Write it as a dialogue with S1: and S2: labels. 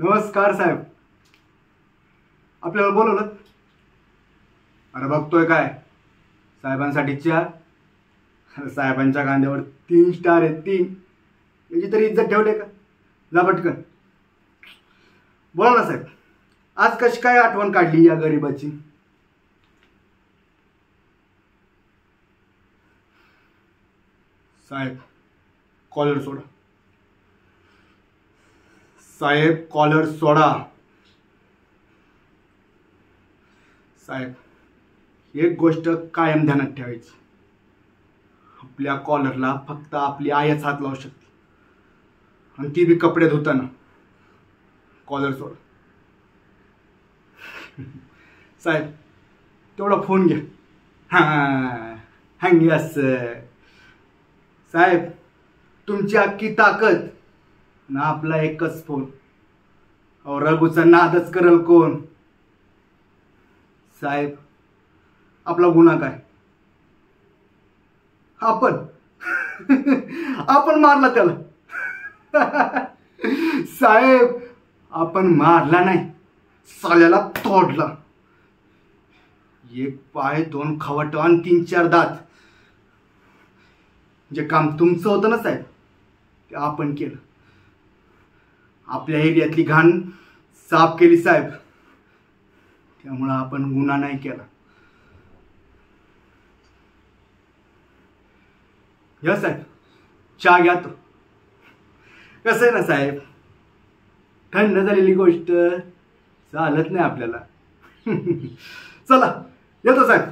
S1: नमस्कार साहेब. आपल्याला बोलवलं? अरे बघतोय काय, साहेबांसाठी चहा. साहेबांच्या कांद्यावर 3 स्टार आहेत, 3. याची तरी इज्जत ठेवले का? जा पटकन. बोला ना साहेब, आज कशी काय आठवण काढली या गरीबाची? साहेब कॉलर सोडा. साहेब कॉलर सोडा. साहेब एक गोष्ट कायम ध्यानात ठेवायची, आपल्या कॉलरला फक्त आपली आईच हात लावू शकते, आणि ती बी कपडे धुताना. कॉलर सोडा. साहेब तेवढा फोन घ्या. हां हँग असं. साहेब तुमची अख्खी ताकद ना आपला एकच फोन. अहो रघुचा नादच करल कोण? साहेब आपला गुन्हा काय? आपण मारला त्याला. साहेब आपण मारला नाही, साल्याला तोडला. 1 पाय 2 खवट आणि 3-4 दात. जे काम तुमचं होतं ना साहेब, ते आपण केलं. आपल्या एरियातली घाण साफ केली साहेब, त्यामुळं आपण गुन्हा नाही केला. या साहेब चहा घ्या. तो कसं आहे ना साहेब, थंड झालेली गोष्ट चालत नाही आपल्याला. चला येतो साहेब.